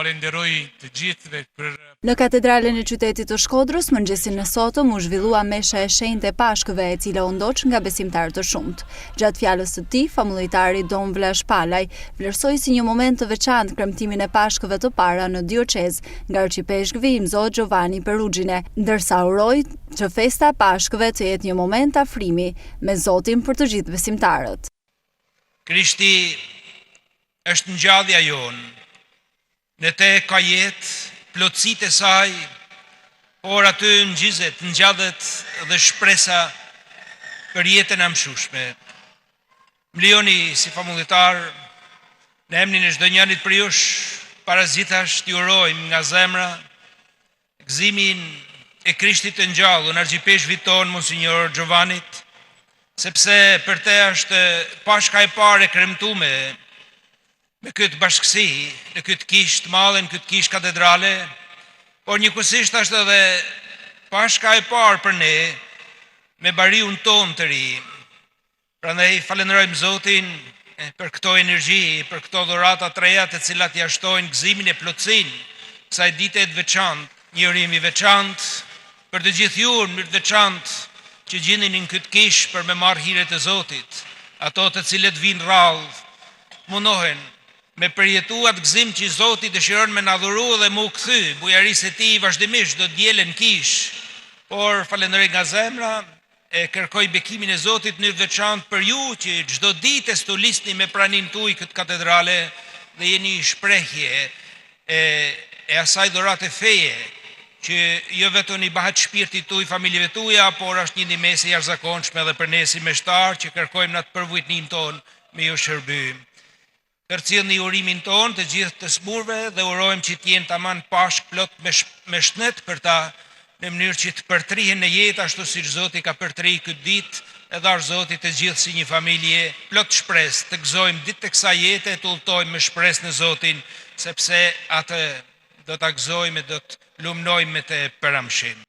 Falenderoj të gjithëve për... Në katedralen e qytetit të Shkodrës, mëngjesin e sotëm u zhvillua mesha e shenjtë e Pashkëve, e cila u ndoq nga besimtarë të shumtë. Gjatë fjalës së tij, famulljtari Don Vlash Palaj vlerësoi si një moment të veçantë kremtimin e Pashkëve të para në dioqez nga arqipeshkvi i Mzo Giovanni Perugine, ndërsa uroi që festa e Pashkëve të jetë një moment afrimi me Zotin për të gjithë besimtarët. Krishti është ngjallja jonë. Në te ka jetë, plotësit e saj, por aty ngjallet dhe shpresa për jetën e mshushme. Më lejoni si famullitar, në emrin e çdo njërit për jush, parazitash t'i urojmë nga zemra gëzimin e Krishtit të ngjallur në arqipeshkvin ton Monsinjor Giovannit, sepse për te është Pashka e parë e kremtuar me këtë bashkësi, në këtë kishë të madhe, në këtë kishë katedrale, por njëkohësisht është edhe Pashka e parë për ne, me bariun ton të ri. Prandaj falenderojmë Zotin për këto energji, për këto dhurata të reja të cilat ja shtojnë gëzimin e plotësinë kësaj dite të veçantë, një urim i veçantë për të gjithë ju, në mënyrë të veçantë që gjendeni në këtë kishë për me marrë hiret e Zotit, ato të cilët vinë rrallë, mundohen me përjetuar gëzim që Zoti dëshiron me na dhuru dhe mu kthy, bujarisë e tij vazhdimisht do të dielen kish, por falenderoj nga zemra, e kërkoj bekimin e Zotit në veçantë për ju që çdo ditë stulisni me praninë tuaj këtë katedrale dhe jeni shprehje e asaj dhurate feje që jo vetëm i bëhet shpirtit tuaj, familjeve tuaja, por është një ndihmë e jashtëzakonshme edhe për ne si meshtar që kërkojmë në atë përvojtnim ton me ju shërbym. Përcjellni urimin ton të gjithë të smurve dhe urojmë që t'jenë tamam Pashkë plot me shëndet për ta, në mënyrë që të përtrihen në jetë ashtu siç Zoti ka përtrirë këtë ditë, e dhash Zoti të gjithë si një familje plot shpresë, të gëzojmë ditë të kësaj jete, të udhtojmë me shpresë në Zotin, sepse atë do ta gëzojmë, do të lumnojmë me të peramshim.